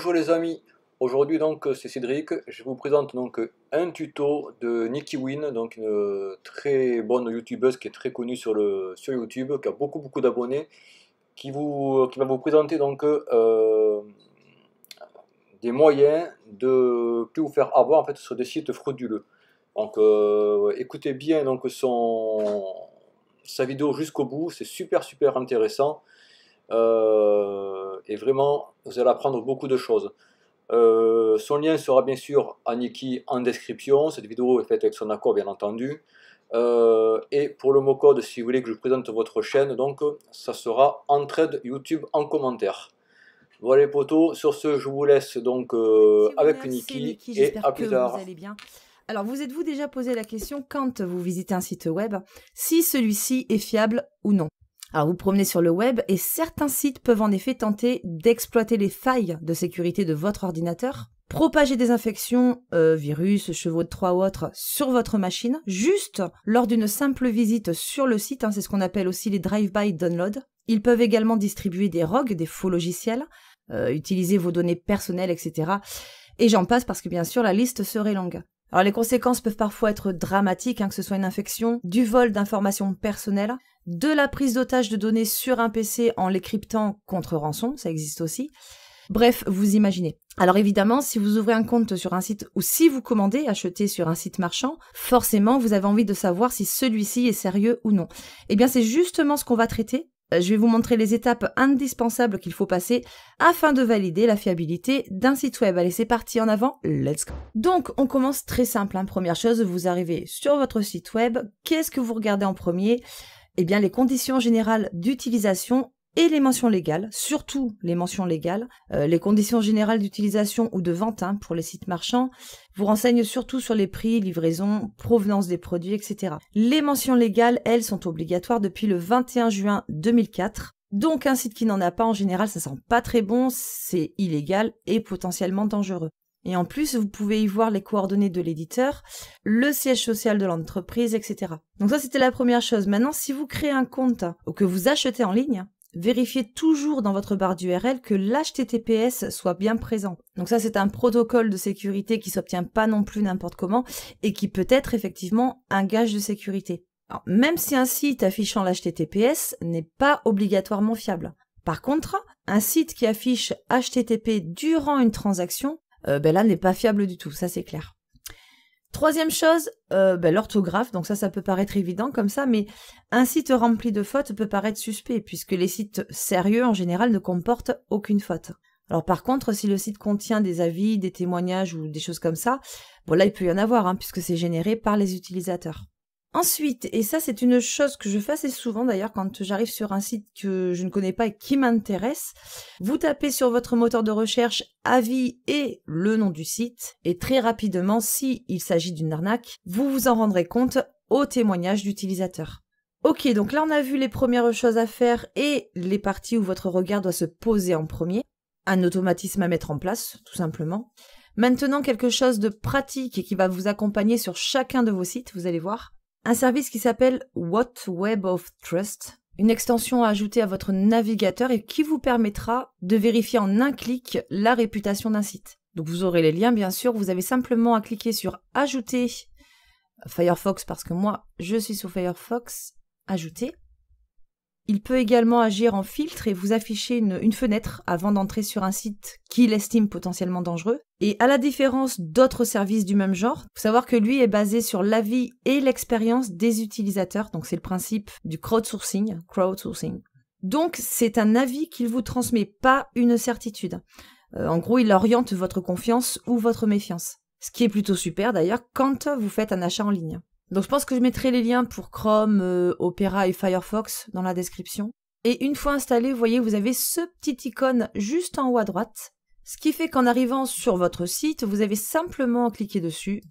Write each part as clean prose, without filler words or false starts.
Bonjour les amis, aujourd'hui donc c'est Cédric, je vous présente donc un tuto de NikiWin, donc une très bonne youtubeuse qui est très connue sur YouTube, qui a beaucoup d'abonnés, qui va vous présenter donc des moyens de plus vous faire avoir en fait sur des sites frauduleux. Donc écoutez bien donc sa vidéo jusqu'au bout, c'est super intéressant. Et vraiment vous allez apprendre beaucoup de choses. Son lien sera bien sûr à Niki en description. Cette vidéo est faite avec son accord, bien entendu. Et pour le mot code, si vous voulez que je présente votre chaîne, donc ça sera Entraide YouTube en commentaire. Voilà les potos. Sur ce, je vous laisse donc avec Niki et à plus tard. Vous allez bien. Alors, vous êtes-vous déjà posé la question quand vous visitez un site web, si celui-ci est fiable ou non? Alors, vous promenez sur le web et certains sites peuvent en effet tenter d'exploiter les failles de sécurité de votre ordinateur, propager des infections, virus, chevaux de Troie ou autres, sur votre machine, juste lors d'une simple visite sur le site, c'est ce qu'on appelle aussi les drive-by download. Ils peuvent également distribuer des rogues, des faux logiciels, utiliser vos données personnelles, etc. Et j'en passe parce que bien sûr la liste serait longue. Alors les conséquences peuvent parfois être dramatiques, que ce soit une infection, du vol d'informations personnelles, de la prise d'otage de données sur un PC en les cryptant contre rançon, ça existe aussi. Bref, vous imaginez. Alors évidemment, si vous ouvrez un compte sur un site ou si vous commandez, achetez sur un site marchand, forcément vous avez envie de savoir si celui-ci est sérieux ou non. Eh bien c'est justement ce qu'on va traiter. Je vais vous montrer les étapes indispensables qu'il faut passer afin de valider la fiabilité d'un site web. Allez, c'est parti, en avant, let's go. Donc, on commence très simple. Première chose, vous arrivez sur votre site web. Qu'est-ce que vous regardez en premier? Eh bien, les conditions générales d'utilisation et les mentions légales, surtout les mentions légales. Les conditions générales d'utilisation ou de vente pour les sites marchands vous renseignent surtout sur les prix, livraison, provenance des produits, etc. Les mentions légales, elles, sont obligatoires depuis le 21 juin 2004. Donc un site qui n'en a pas, en général, ça sent pas très bon, c'est illégal et potentiellement dangereux. Et en plus, vous pouvez y voir les coordonnées de l'éditeur, le siège social de l'entreprise, etc. Donc ça, c'était la première chose. Maintenant, si vous créez un compte ou que vous achetez en ligne, vérifiez toujours dans votre barre d'URL que l'HTTPS soit bien présent. Donc ça, c'est un protocole de sécurité qui s'obtient pas non plus n'importe comment et qui peut être effectivement un gage de sécurité. Alors, même si un site affichant l'HTTPS n'est pas obligatoirement fiable. Par contre, un site qui affiche HTTP durant une transaction, là, n'est pas fiable du tout, ça c'est clair. Troisième chose, l'orthographe, donc ça peut paraître évident comme ça, mais un site rempli de fautes peut paraître suspect, puisque les sites sérieux en général ne comportent aucune faute. Alors par contre, si le site contient des avis, des témoignages ou des choses comme ça, bon là il peut y en avoir, puisque c'est généré par les utilisateurs. Ensuite, et ça c'est une chose que je fais assez souvent d'ailleurs quand j'arrive sur un site que je ne connais pas et qui m'intéresse, vous tapez sur votre moteur de recherche avis et le nom du site, et très rapidement, si il s'agit d'une arnaque, vous vous en rendrez compte au témoignage d'utilisateurs. Ok, donc là on a vu les premières choses à faire et les parties où votre regard doit se poser en premier, un automatisme à mettre en place, tout simplement. Maintenant, quelque chose de pratique et qui va vous accompagner sur chacun de vos sites, vous allez voir. Un service qui s'appelle What Web of Trust, une extension à ajouter à votre navigateur et qui vous permettra de vérifier en un clic la réputation d'un site. Donc vous aurez les liens bien sûr, vous avez simplement à cliquer sur Ajouter Firefox parce que moi je suis sur Firefox, Ajouter. Il peut également agir en filtre et vous afficher une fenêtre avant d'entrer sur un site qu'il estime potentiellement dangereux. Et à la différence d'autres services du même genre, il faut savoir que lui est basé sur l'avis et l'expérience des utilisateurs. Donc c'est le principe du crowdsourcing. Donc c'est un avis qu'il vous transmet, pas une certitude. En gros, il oriente votre confiance ou votre méfiance. Ce qui est plutôt super d'ailleurs quand vous faites un achat en ligne. Donc je pense que je mettrai les liens pour Chrome, Opera et Firefox dans la description. Et une fois installé, vous voyez, vous avez ce petit icône juste en haut à droite. Ce qui fait qu'en arrivant sur votre site, vous avez simplement à cliquer dessus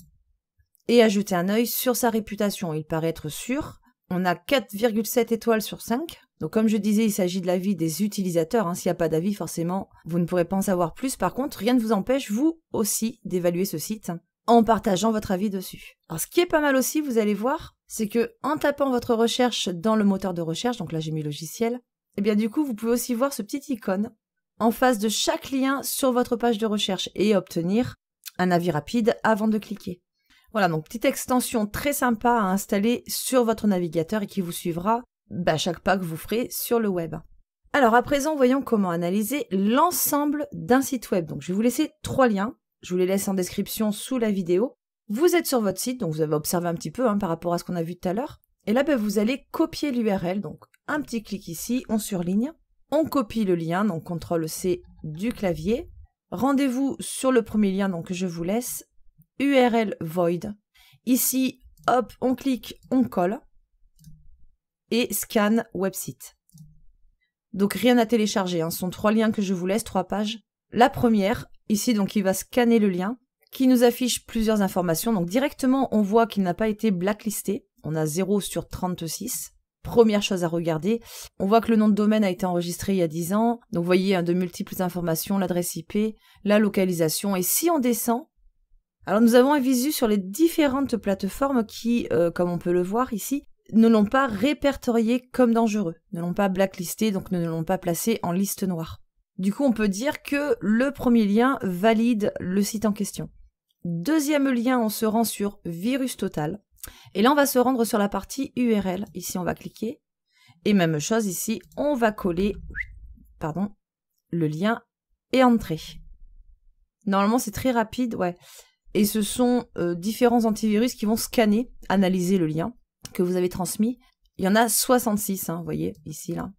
et à jeter un œil sur sa réputation. Il paraît être sûr. On a 4,7 étoiles sur 5. Donc comme je disais, il s'agit de l'avis des utilisateurs. S'il n'y a pas d'avis, forcément, vous ne pourrez pas en savoir plus. Par contre, rien ne vous empêche, vous aussi, d'évaluer ce site en partageant votre avis dessus. Alors ce qui est pas mal aussi, vous allez voir, c'est que en tapant votre recherche dans le moteur de recherche, donc là j'ai mis logiciel, et bien du coup vous pouvez aussi voir ce petit icône en face de chaque lien sur votre page de recherche et obtenir un avis rapide avant de cliquer. Voilà, donc petite extension très sympa à installer sur votre navigateur et qui vous suivra chaque pas que vous ferez sur le web. Alors à présent, voyons comment analyser l'ensemble d'un site web. Donc je vais vous laisser 3 liens, je vous les laisse en description sous la vidéo. Vous êtes sur votre site, donc vous avez observé un petit peu par rapport à ce qu'on a vu tout à l'heure. Et là, vous allez copier l'URL, donc un petit clic ici, on surligne. On copie le lien, donc CTRL-C du clavier. Rendez-vous sur le premier lien donc, que je vous laisse, URL void. Ici, hop, on clique, on colle. Et scan website. Donc rien à télécharger, ce sont 3 liens que je vous laisse, 3 pages. La première, ici donc il va scanner le lien, qui nous affiche plusieurs informations. Donc directement on voit qu'il n'a pas été blacklisté, on a 0 sur 36. Première chose à regarder, on voit que le nom de domaine a été enregistré il y a 10 ans. Donc vous voyez de multiples informations, l'adresse IP, la localisation. Et si on descend, alors nous avons un visu sur les différentes plateformes qui, comme on peut le voir ici, ne l'ont pas répertorié comme dangereux, ne l'ont pas blacklisté, donc ne l'ont pas placé en liste noire. Du coup, on peut dire que le premier lien valide le site en question. Deuxième lien, on se rend sur Virus Total. Et là, on va se rendre sur la partie URL. Ici, on va cliquer. Et même chose ici, on va coller le lien et entrer. Normalement, c'est très rapide, ouais. Et ce sont différents antivirus qui vont scanner, analyser le lien que vous avez transmis. Il y en a 66, vous voyez, ici, là.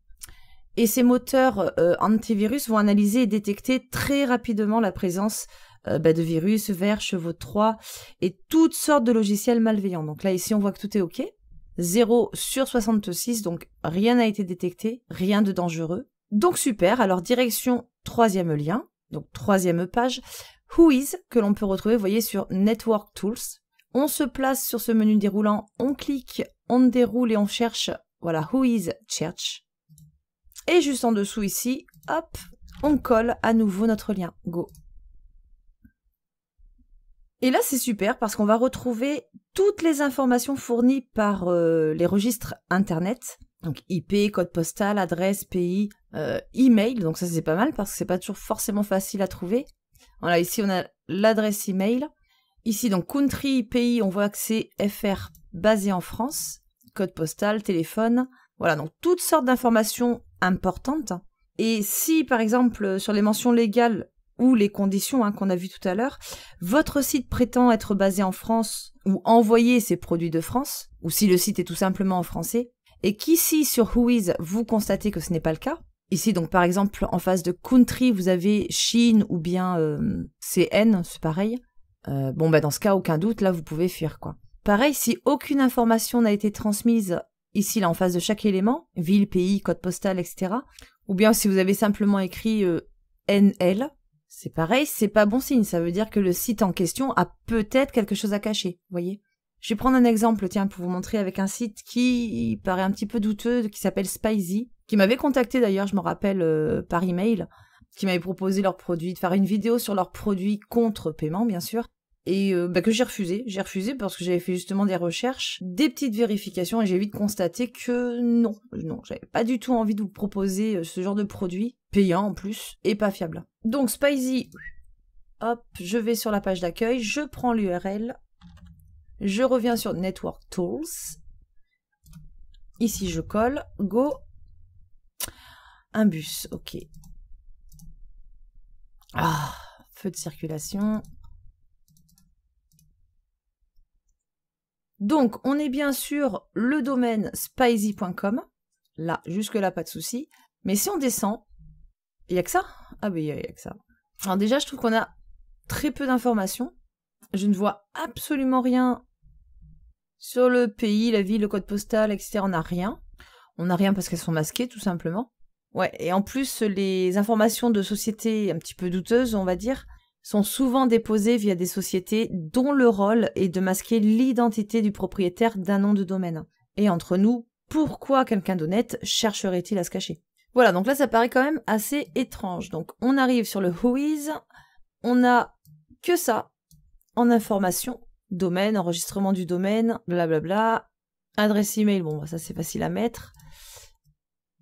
Et ces moteurs antivirus vont analyser et détecter très rapidement la présence de virus, vers, chevaux de Troie et toutes sortes de logiciels malveillants. Donc là, ici, on voit que tout est OK. 0 sur 66, donc rien n'a été détecté, rien de dangereux. Donc super, alors direction 3e lien, donc 3e page, Whois, que l'on peut retrouver, vous voyez, sur Network Tools. On se place sur ce menu déroulant, on clique, on déroule et on cherche, voilà, Whois Church. Et juste en dessous ici, hop, on colle à nouveau notre lien. Go. Et là, c'est super parce qu'on va retrouver toutes les informations fournies par les registres Internet. Donc IP, code postal, adresse, pays, email. Donc ça, c'est pas mal parce que c'est pas toujours forcément facile à trouver. Voilà, ici, on a l'adresse email. Ici, donc, country, pays, on voit que c'est FR basé en France. Code postal, téléphone. Voilà, donc toutes sortes d'informations importantes. Et si, par exemple, sur les mentions légales ou les conditions qu'on a vues tout à l'heure, votre site prétend être basé en France ou envoyer ses produits de France, ou si le site est tout simplement en français, et qu'ici, sur Whois, vous constatez que ce n'est pas le cas, ici, donc, par exemple, en face de country, vous avez Chine ou bien CN, c'est pareil. Dans ce cas, aucun doute, là, vous pouvez fuir, quoi. Pareil, si aucune information n'a été transmise ici, là, en face de chaque élément, ville, pays, code postal, etc., ou bien si vous avez simplement écrit NL, c'est pareil, c'est pas bon signe, ça veut dire que le site en question a peut-être quelque chose à cacher, vous voyez. Je vais prendre un exemple, tiens, pour vous montrer avec un site qui paraît un petit peu douteux, qui s'appelle Spizy, qui m'avait contacté d'ailleurs, je me rappelle, par email, qui m'avait proposé leurs produits, de faire une vidéo sur leurs produits contre paiement, bien sûr, et que j'ai refusé. J'ai refusé parce que j'avais fait justement des recherches, des petites vérifications, et j'ai vite constaté que non, j'avais pas du tout envie de vous proposer ce genre de produit, payant en plus, et pas fiable. Donc Spizy, hop, je vais sur la page d'accueil, je prends l'URL, je reviens sur Network Tools, ici je colle, go, un bus, ok. Ah, feu de circulation. Donc, on est bien sûr le domaine spizy.com. Là, jusque-là, pas de souci. Mais si on descend, il n'y a que ça? Ah oui, il n'y a que ça. Alors déjà, je trouve qu'on a très peu d'informations. Je ne vois absolument rien sur le pays, la ville, le code postal, etc. On n'a rien. On n'a rien parce qu'elles sont masquées, tout simplement. Ouais, et en plus, les informations de sociétés un petit peu douteuses, on va dire, sont souvent déposées via des sociétés dont le rôle est de masquer l'identité du propriétaire d'un nom de domaine. Et entre nous, pourquoi quelqu'un d'honnête chercherait-il à se cacher? Voilà, donc là, ça paraît quand même assez étrange. Donc, on arrive sur le Whois, on a que ça en information. Domaine, enregistrement du domaine, blablabla. Adresse email, bon, ça c'est facile à mettre.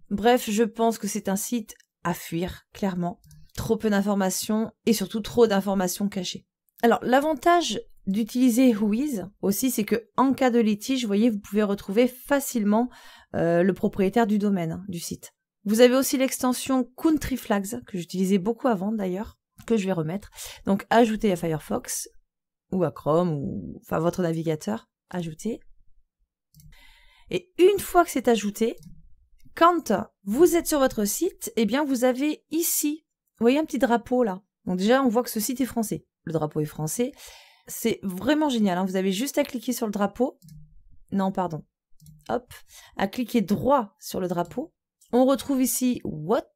Bref, je pense que c'est un site à fuir, clairement. Trop peu d'informations et surtout trop d'informations cachées. Alors, l'avantage d'utiliser Whois aussi, c'est que en cas de litige, vous voyez, vous pouvez retrouver facilement le propriétaire du domaine, du site. Vous avez aussi l'extension Country Flags, que j'utilisais beaucoup avant d'ailleurs, que je vais remettre. Donc, ajouter à Firefox, ou à Chrome, ou enfin votre navigateur, ajouter. Et une fois que c'est ajouté, quand vous êtes sur votre site, eh bien vous avez ici, vous voyez un petit drapeau là. Donc déjà, on voit que ce site est français. Le drapeau est français. C'est vraiment génial, hein. Vous avez juste à cliquer sur le drapeau. Non, pardon. Hop. À cliquer droit sur le drapeau. On retrouve ici What,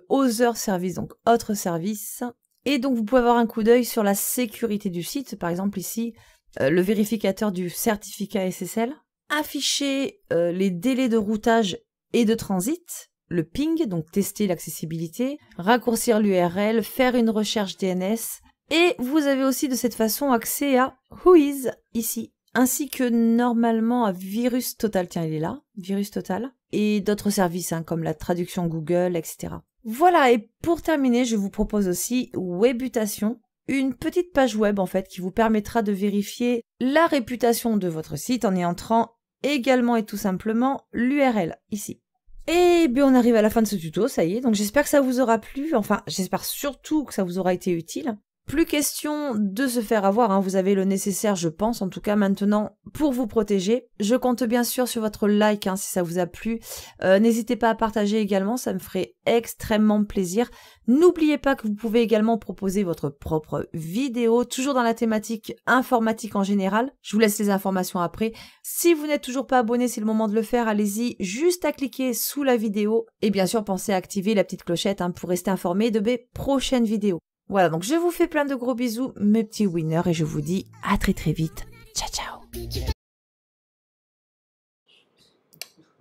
Other Service, donc autre service. Et donc vous pouvez avoir un coup d'œil sur la sécurité du site. Par exemple ici, le vérificateur du certificat SSL. Afficher les délais de routage et de transit. Le ping, donc tester l'accessibilité. Raccourcir l'URL, faire une recherche DNS. Et vous avez aussi de cette façon accès à Whois ici. Ainsi que normalement à Virus Total. Tiens, il est là. Virus Total. Et d'autres services hein, comme la traduction Google, etc. Voilà, et pour terminer, je vous propose aussi Webutation, une petite page web en fait qui vous permettra de vérifier la réputation de votre site en y entrant également et tout simplement l'URL ici. Et bien on arrive à la fin de ce tuto, ça y est, donc j'espère que ça vous aura plu, enfin j'espère surtout que ça vous aura été utile. Plus question de se faire avoir, hein. Vous avez le nécessaire je pense, en tout cas maintenant pour vous protéger. Je compte bien sûr sur votre like hein, si ça vous a plu. N'hésitez pas à partager également, ça me ferait extrêmement plaisir. N'oubliez pas que vous pouvez également proposer votre propre vidéo, toujours dans la thématique informatique en général. Je vous laisse les informations après. Si vous n'êtes toujours pas abonné, c'est le moment de le faire, allez-y, juste à cliquer sous la vidéo. Et bien sûr, pensez à activer la petite clochette hein, pour rester informé de mes prochaines vidéos. Voilà, donc je vous fais plein de gros bisous, mes petits winners, et je vous dis à très très vite. Ciao, ciao.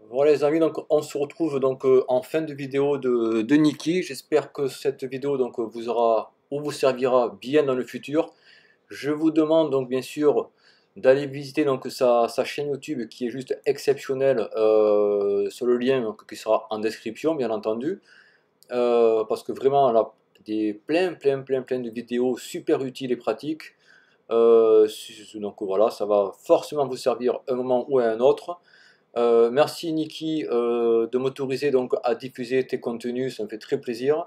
Voilà les amis, donc on se retrouve donc en fin de vidéo de Niki. J'espère que cette vidéo donc vous aura ou vous servira bien dans le futur. Je vous demande donc bien sûr d'aller visiter donc sa chaîne YouTube qui est juste exceptionnelle sur le lien donc, qui sera en description bien entendu. Parce que vraiment elle a plein de vidéos super utiles et pratiques. Donc voilà, ça va forcément vous servir un moment ou à un autre. Merci Niki de m'autoriser donc à diffuser tes contenus, ça me fait très plaisir.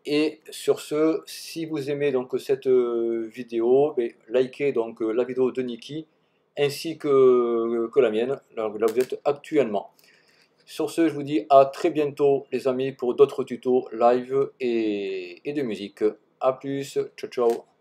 Et sur ce, si vous aimez donc cette vidéo, likez donc la vidéo de Niki ainsi que la mienne, là vous êtes actuellement. Sur ce, je vous dis à très bientôt les amis pour d'autres tutos live et de musique. A plus, ciao ciao.